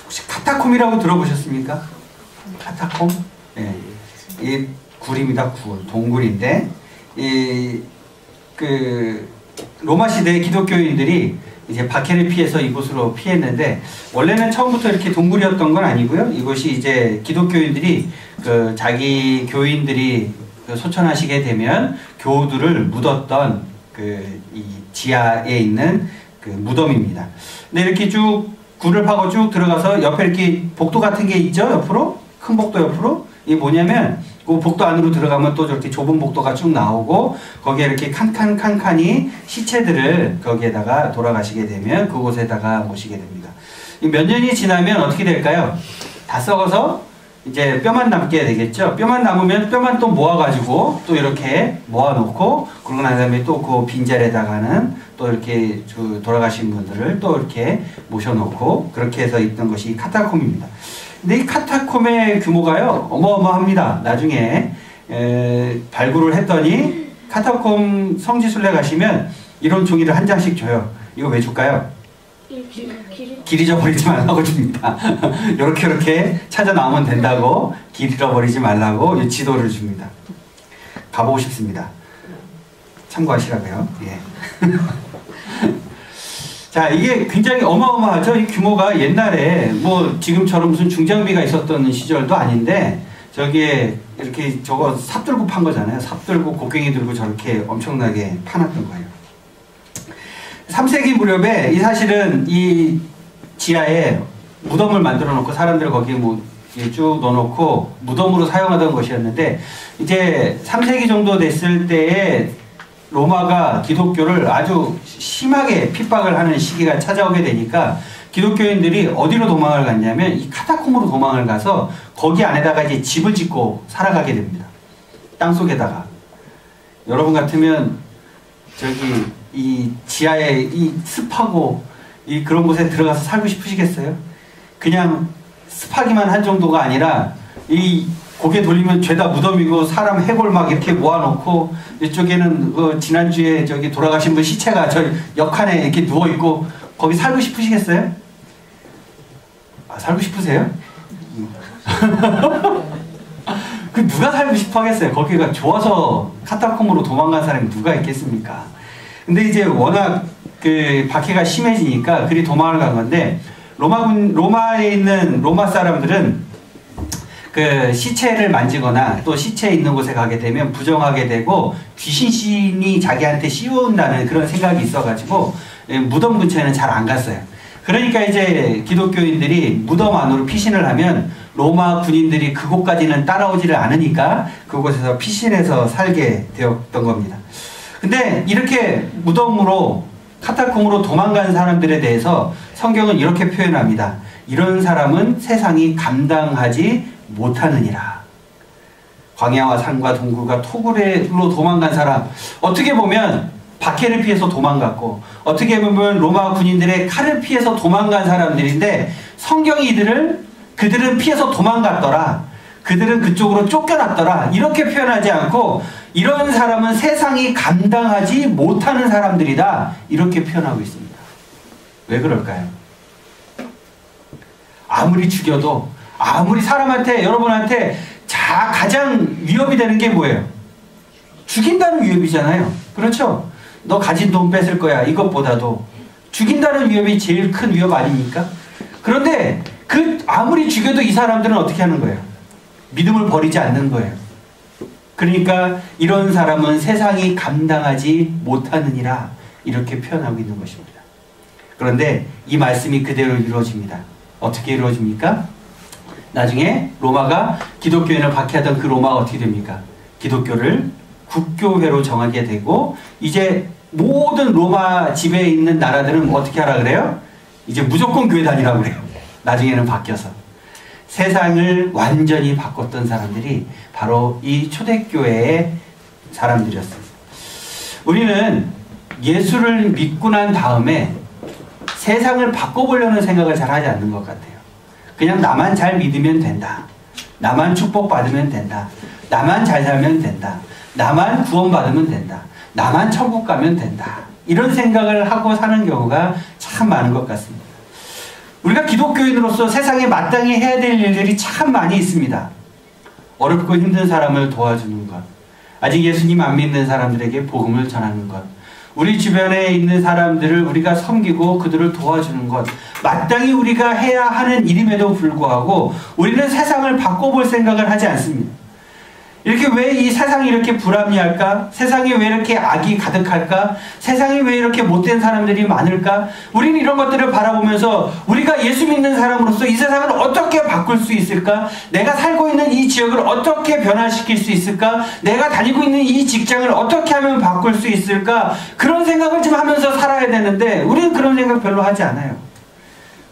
A: 혹시 카타콤이라고 들어보셨습니까? 카타콤? 예. 이 굴입니다. 굴. 동굴인데 로마 시대 기독교인들이 이제 박해를 피해서 이곳으로 피했는데, 원래는 처음부터 이렇게 동굴이었던 건 아니고요. 이곳이 이제 기독교인들이 자기 교인들이 소천하시게 되면 교우들을 묻었던 이 지하에 있는 무덤입니다. 근데 이렇게 쭉 굴을 파고 쭉 들어가서 옆에 이렇게 복도 같은 게 있죠. 옆으로 큰 복도 옆으로. 이게 뭐냐면 그 복도 안으로 들어가면 또 저렇게 좁은 복도가 쭉 나오고, 거기에 이렇게 칸칸이 시체들을 거기에다가 돌아가시게 되면 그곳에다가 모시게 됩니다. 몇 년이 지나면 어떻게 될까요? 다 썩어서 이제 뼈만 남게 되겠죠. 뼈만 남으면 뼈만 또 모아가지고 또 이렇게 모아놓고, 그러고 난 다음에 또 그 빈자리에다가는 또 이렇게 돌아가신 분들을 또 이렇게 모셔놓고, 그렇게 해서 있던 것이 카타콤입니다. 근데 이 카타콤의 규모가요 어마어마합니다. 나중에 발굴을 했더니 카타콤 성지순례 가시면 이런 종이를 한 장씩 줘요. 이거 왜 줄까요? 길 잊어버리지 말라고 줍니다. 이렇게 찾아 나오면 된다고, 길 잃어버리지 말라고 이 지도를 줍니다. 가보고 싶습니다. 참고하시라고요. 예. 자, 이게 굉장히 어마어마하죠. 이 규모가 옛날에 뭐 지금처럼 무슨 중장비가 있었던 시절도 아닌데, 저기에 이렇게 저거 삽 들고 판 거잖아요. 삽 들고 곡괭이 들고 저렇게 엄청나게 파놨던 거예요. 3세기 무렵에 사실은 이 지하에 무덤을 만들어 놓고 사람들 거기에 쭉 넣어놓고 무덤으로 사용하던 것이었는데, 이제 3세기 정도 됐을 때에 로마가 기독교를 아주 심하게 핍박을 하는 시기가 찾아오게 되니까 기독교인들이 어디로 도망을 갔냐면 이 카타콤으로 도망을 가서 거기 안에다가 이제 집을 짓고 살아가게 됩니다. 땅속에다가. 여러분 같으면 저기 이 지하에 이 습하고 이 그런 곳에 들어가서 살고 싶으시겠어요? 그냥 습하기만 한 정도가 아니라 이 고개 돌리면 죄다 무덤이고 사람 해골 막 이렇게 모아놓고, 이쪽에는 지난주에 저기 돌아가신 분 시체가 저 옆칸에 이렇게 누워있고, 거기 살고 싶으시겠어요? 아, 살고 싶으세요? 그 누가 살고 싶어 하겠어요? 거기가 좋아서 카타콤으로 도망간 사람이 누가 있겠습니까? 근데 이제 워낙 박해가 심해지니까 그리 도망을 간 건데, 로마에 있는 로마 사람들은 시체를 만지거나 또 시체 있는 곳에 가게 되면 부정하게 되고 귀신이 자기한테 씌운다는 그런 생각이 있어가지고 무덤 근처에는 잘 안 갔어요. 그러니까 이제 기독교인들이 무덤 안으로 피신을 하면 로마 군인들이 그곳까지는 따라오지를 않으니까 그곳에서 피신해서 살게 되었던 겁니다. 근데 이렇게 무덤으로 카타콤으로 도망간 사람들에 대해서 성경은 이렇게 표현합니다. 이런 사람은 세상이 감당하지 못하느니라. 광야와 산과 동굴과 토굴로 도망간 사람, 어떻게 보면 박해를 피해서 도망갔고 어떻게 보면 로마 군인들의 칼을 피해서 도망간 사람들인데, 성경이 그들은 피해서 도망갔더라, 그들은 그쪽으로 쫓겨났더라, 이렇게 표현하지 않고 이런 사람은 세상이 감당하지 못하는 사람들이다, 이렇게 표현하고 있습니다. 왜 그럴까요? 아무리 죽여도, 아무리 사람한테, 여러분한테 가장 위협이 되는 게 뭐예요? 죽인다는 위협이잖아요. 그렇죠? 너 가진 돈 뺏을 거야. 이것보다도 죽인다는 위협이 제일 큰 위협 아닙니까? 그런데 아무리 죽여도 이 사람들은 어떻게 하는 거예요? 믿음을 버리지 않는 거예요. 그러니까 이런 사람은 세상이 감당하지 못하느니라, 이렇게 표현하고 있는 것입니다. 그런데 이 말씀이 그대로 이루어집니다. 어떻게 이루어집니까? 나중에 로마가 기독교인을 박해하던 그 로마가 어떻게 됩니까? 기독교를 국교회로 정하게 되고, 이제 모든 로마 지배에 있는 나라들은 어떻게 하라 그래요? 이제 무조건 교회 다니라고 그래요. 나중에는 바뀌어서. 세상을 완전히 바꿨던 사람들이 바로 이 초대교회의 사람들이었어요. 우리는 예수를 믿고 난 다음에 세상을 바꿔보려는 생각을 잘 하지 않는 것 같아요. 그냥 나만 잘 믿으면 된다. 나만 축복받으면 된다. 나만 잘 살면 된다. 나만 구원받으면 된다. 나만 천국 가면 된다. 이런 생각을 하고 사는 경우가 참 많은 것 같습니다. 우리가 기독교인으로서 세상에 마땅히 해야 될 일들이 참 많이 있습니다. 어렵고 힘든 사람을 도와주는 것, 아직 예수님 안 믿는 사람들에게 복음을 전하는 것, 우리 주변에 있는 사람들을 우리가 섬기고 그들을 도와주는 것, 마땅히 우리가 해야 하는 일임에도 불구하고 우리는 세상을 바꿔볼 생각을 하지 않습니다. 이렇게 왜 이 세상이 이렇게 불합리할까? 세상에 왜 이렇게 악이 가득할까? 세상에 왜 이렇게 못된 사람들이 많을까? 우리는 이런 것들을 바라보면서 우리가 예수 믿는 사람으로서 이 세상을 어떻게 바꿀 수 있을까? 내가 살고 있는 이 지역을 어떻게 변화시킬 수 있을까? 내가 다니고 있는 이 직장을 어떻게 하면 바꿀 수 있을까? 그런 생각을 좀 하면서 살아야 되는데 우리는 그런 생각 별로 하지 않아요.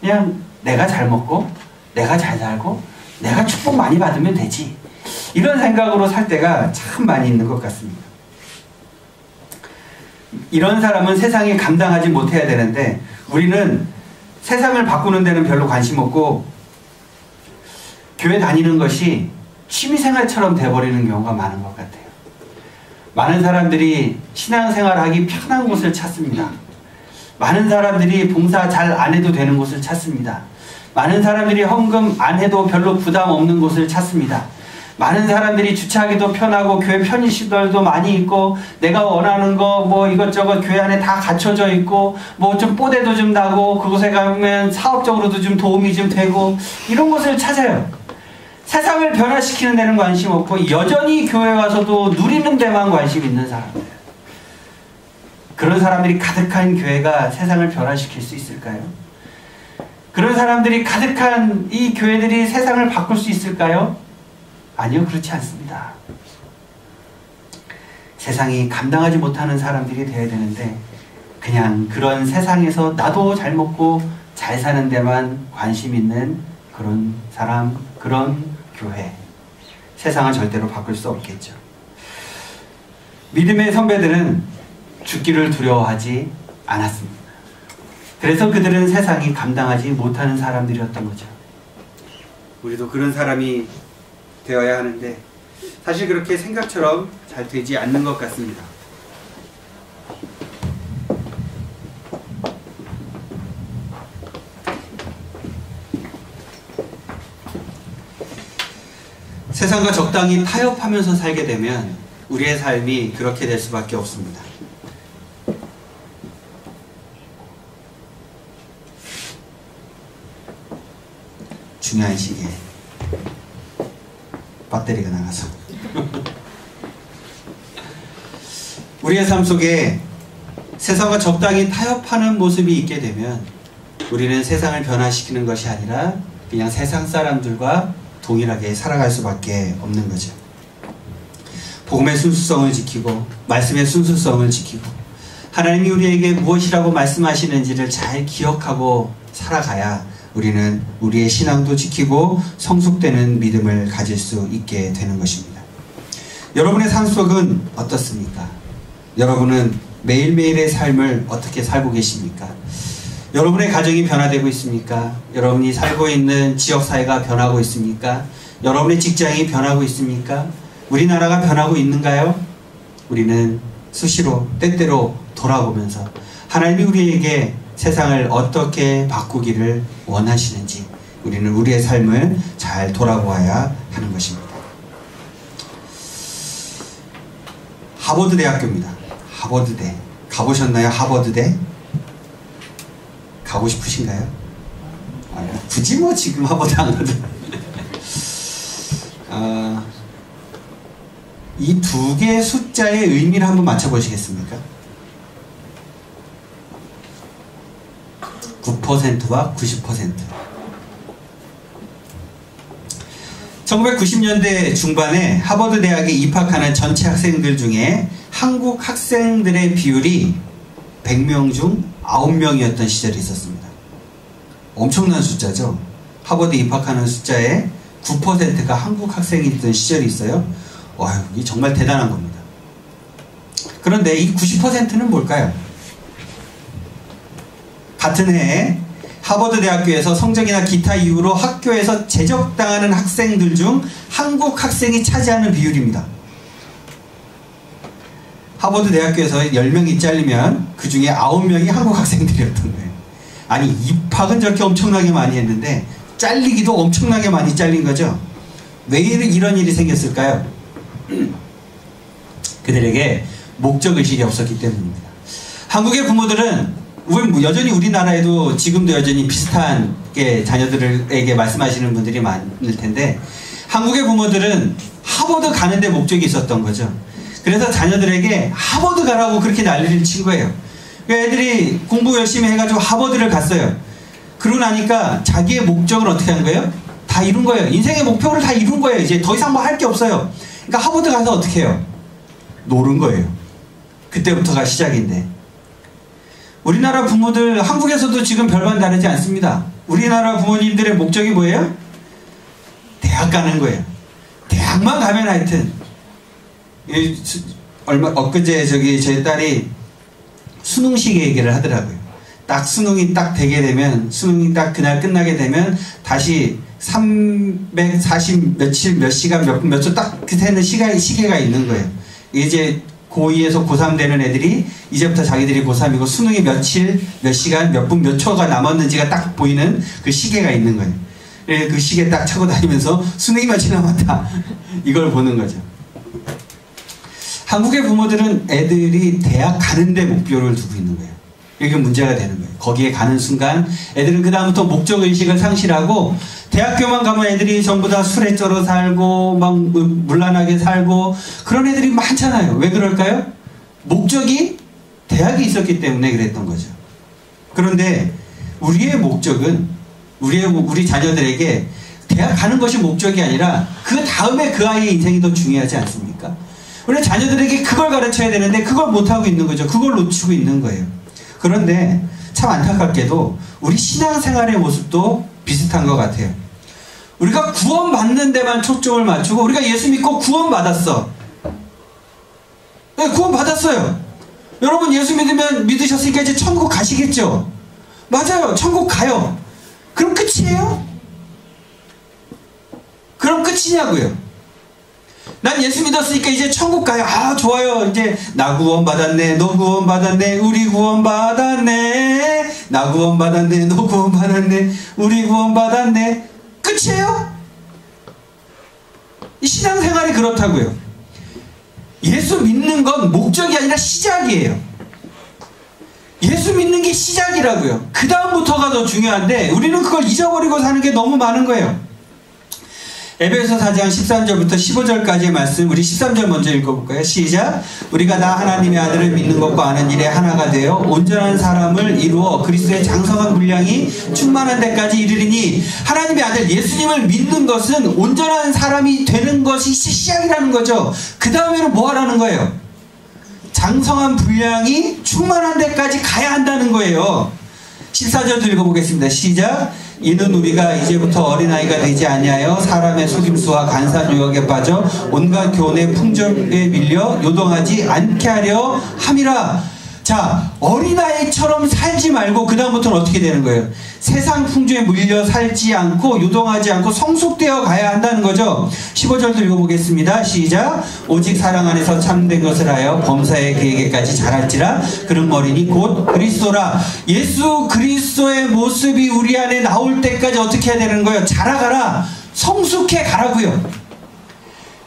A: 그냥 내가 잘 먹고 내가 잘 살고 내가 축복 많이 받으면 되지. 이런 생각으로 살 때가 참 많이 있는 것 같습니다. 이런 사람은 세상에 감당하지 못해야 되는데 우리는 세상을 바꾸는 데는 별로 관심 없고 교회 다니는 것이 취미생활처럼 돼버리는 경우가 많은 것 같아요. 많은 사람들이 신앙생활하기 편한 곳을 찾습니다. 많은 사람들이 봉사 잘 안 해도 되는 곳을 찾습니다. 많은 사람들이 헌금 안 해도 별로 부담 없는 곳을 찾습니다. 많은 사람들이 주차하기도 편하고 교회 편의시설도 많이 있고 내가 원하는 거 뭐 이것저것 교회 안에 다 갖춰져 있고 뭐 좀 뽀대도 좀 나고 그곳에 가면 사업적으로도 좀 도움이 좀 되고 이런 곳을 찾아요. 세상을 변화시키는 데는 관심 없고 여전히 교회 와서도 누리는 데만 관심 있는 사람들. 그런 사람들이 가득한 교회가 세상을 변화시킬 수 있을까요? 그런 사람들이 가득한 이 교회들이 세상을 바꿀 수 있을까요? 아니요, 그렇지 않습니다. 세상이 감당하지 못하는 사람들이 되어야 되는데 그냥 그런 세상에서 나도 잘 먹고 잘 사는 데만 관심 있는 그런 사람, 그런 교회. 세상은 절대로 바꿀 수 없겠죠. 믿음의 선배들은 죽기를 두려워하지 않았습니다. 그래서 그들은 세상이 감당하지 못하는 사람들이었던 거죠. 우리도 그런 사람이 되어야 하는데 사실 그렇게 생각처럼 잘 되지 않는 것 같습니다. 세상과 적당히 타협하면서 살게 되면 우리의 삶이 그렇게 될 수밖에 없습니다. 중요한 시기에 배터리가 나가서 우리의 삶 속에 세상과 적당히 타협하는 모습이 있게 되면 우리는 세상을 변화시키는 것이 아니라 그냥 세상 사람들과 동일하게 살아갈 수밖에 없는 거죠. 복음의 순수성을 지키고 말씀의 순수성을 지키고 하나님이 우리에게 무엇이라고 말씀하시는지를 잘 기억하고 살아가야 우리는 우리의 신앙도 지키고 성숙되는 믿음을 가질 수 있게 되는 것입니다. 여러분의 삶 속은 어떻습니까? 여러분은 매일매일의 삶을 어떻게 살고 계십니까? 여러분의 가정이 변화되고 있습니까? 여러분이 살고 있는 지역사회가 변하고 있습니까? 여러분의 직장이 변하고 있습니까? 우리나라가 변하고 있는가요? 우리는 수시로 때때로 돌아보면서 하나님이 우리에게 세상을 어떻게 바꾸기를 원하시는지 우리는 우리의 삶을 잘 돌아보아야 하는 것입니다. 하버드 대학교입니다. 하버드대. 가보셨나요? 하버드대? 가고 싶으신가요? 굳이 뭐 지금 하버드 안 가도 이 두 개의 숫자의 의미를 한번 맞춰보시겠습니까? 9%와 90%. 1990년대 중반에 하버드 대학에 입학하는 전체 학생들 중에 한국 학생들의 비율이 100명 중 9명이었던 시절이 있었습니다. 엄청난 숫자죠. 하버드 입학하는 숫자의 9%가 한국 학생이었던 시절이 있어요. 와, 이게 정말 대단한 겁니다. 그런데 이 90%는 뭘까요? 같은 해에 하버드 대학교에서 성적이나 기타 이유로 학교에서 제적당하는 학생들 중 한국 학생이 차지하는 비율입니다. 하버드 대학교에서 10명이 잘리면 그 중에 9명이 한국 학생들이었던 거예요. 아니, 입학은 저렇게 엄청나게 많이 했는데 잘리기도 엄청나게 많이 잘린 거죠. 왜 이런 일이 생겼을까요? 그들에게 목적의식이 없었기 때문입니다. 한국의 부모들은 여전히 우리나라에도 지금도 여전히 비슷하게 자녀들에게 말씀하시는 분들이 많을 텐데, 한국의 부모들은 하버드 가는데 목적이 있었던 거죠. 그래서 자녀들에게 하버드 가라고 그렇게 난리를 친 거예요. 애들이 공부 열심히 해가지고 하버드를 갔어요. 그러고 나니까 자기의 목적을 어떻게 한 거예요? 다 이룬 거예요. 인생의 목표를 다 이룬 거예요. 이제 더 이상 뭐 할 게 없어요. 그러니까 하버드 가서 어떻게 해요? 노는 거예요. 그때부터가 시작인데, 우리나라 부모들, 한국에서도 지금 별반 다르지 않습니다. 우리나라 부모님들의 목적이 뭐예요? 대학 가는 거예요. 대학만 가면 하여튼, 엊그제 제 딸이 수능식 얘기를 하더라고요. 딱 수능이 딱 되게 되면, 수능이 딱 그날 끝나게 되면 다시 340 며칠 몇 시간 몇 분 몇 초 딱 그때는 시계가 있는 거예요. 이제 고2에서 고3 되는 애들이 이제부터 자기들이 고3이고 수능이 며칠 몇 시간 몇 분 몇 초가 남았는지가 딱 보이는 그 시계가 있는 거예요. 그 시계 딱 차고 다니면서 수능이 며칠 남았다 이걸 보는 거죠. 한국의 부모들은 애들이 대학 가는데 목표를 두고 있는 거예요. 이게 문제가 되는 거예요. 거기에 가는 순간 애들은 그 다음부터 목적의식을 상실하고, 대학교만 가면 애들이 전부 다 술에 쩔어 살고 막 문란하게 살고 그런 애들이 많잖아요. 왜 그럴까요? 목적이 대학이 있었기 때문에 그랬던 거죠. 그런데 우리의 목적은 우리 자녀들에게 대학 가는 것이 목적이 아니라 그 다음에 그 아이의 인생이 더 중요하지 않습니까? 우리 자녀들에게 그걸 가르쳐야 되는데 그걸 못하고 있는 거죠. 그걸 놓치고 있는 거예요. 그런데 참 안타깝게도 우리 신앙생활의 모습도 비슷한 것 같아요. 우리가 구원받는 데만 초점을 맞추고, 우리가 예수 믿고 구원받았어. 네, 구원받았어요. 여러분 예수 믿으셨으니까 이제 천국 가시겠죠? 맞아요. 천국 가요. 그럼 끝이에요? 그럼 끝이냐고요? 난 예수 믿었으니까 이제 천국 가요. 아, 좋아요. 이제 나 구원받았네, 너 구원받았네, 우리 구원받았네, 나 구원받았네, 너 구원받았네, 우리 구원받았네. 끝이에요? 이 신앙생활이 그렇다고요. 예수 믿는 건 목적이 아니라 시작이에요. 예수 믿는 게 시작이라고요. 그 다음부터가 더 중요한데 우리는 그걸 잊어버리고 사는 게 너무 많은 거예요. 에베소 4장 13절부터 15절까지의 말씀, 우리 13절 먼저 읽어볼까요? 시작. 우리가 나 하나님의 아들을 믿는 것과 아는 일에 하나가 되어 온전한 사람을 이루어 그리스도의 장성한 분량이 충만한 데까지 이르리니, 하나님의 아들 예수님을 믿는 것은 온전한 사람이 되는 것이 시작이라는 거죠. 그 다음에는 뭐 하라는 거예요? 장성한 분량이 충만한 데까지 가야 한다는 거예요. 14절도 읽어보겠습니다. 시작. 이는 우리가 이제부터 어린아이가 되지 아니하여 사람의 속임수와 간사한 유혹에 빠져 온갖 교훈의 풍조에 밀려 요동하지 않게 하려 함이라. 자, 어린아이처럼 살지 말고 그 다음부터는 어떻게 되는 거예요? 세상 풍조에 물려 살지 않고 요동하지 않고 성숙되어 가야 한다는 거죠. 15절도 읽어보겠습니다. 시작. 오직 사랑 안에서 참된 것을 하여 범사의 그에게까지 자랄지라. 그런 어린이 곧 그리스도라. 예수 그리스도의 모습이 우리 안에 나올 때까지 어떻게 해야 되는 거예요? 자라가라. 성숙해 가라고요.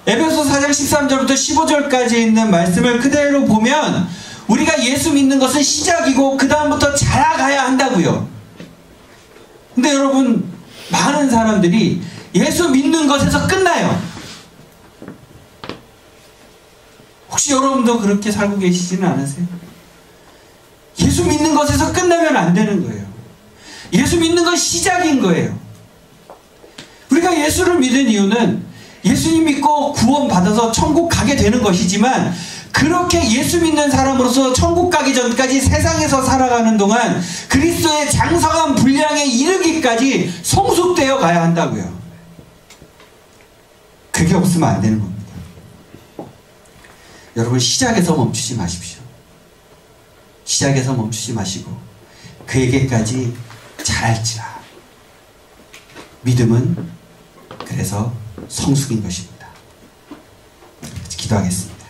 A: 에베소 4장 13절부터 15절까지 있는 말씀을 그대로 보면 우리가 예수 믿는 것은 시작이고 그 다음부터 자라가야 한다고요. 근데 여러분, 많은 사람들이 예수 믿는 것에서 끝나요. 혹시 여러분도 그렇게 살고 계시지는 않으세요? 예수 믿는 것에서 끝나면 안 되는 거예요. 예수 믿는 건 시작인 거예요. 우리가 예수를 믿은 이유는 예수님 믿고 구원받아서 천국 가게 되는 것이지만, 그렇게 예수 믿는 사람으로서 천국 가기 전까지 세상에서 살아가는 동안 그리스도의 장성한 분량에 이르기까지 성숙되어 가야 한다고요. 그게 없으면 안 되는 겁니다.
C: 여러분 시작에서 멈추지 마십시오. 시작에서 멈추지 마시고 그에게까지 잘할지라. 믿음은 그래서 성숙인 것입니다. 기도하겠습니다.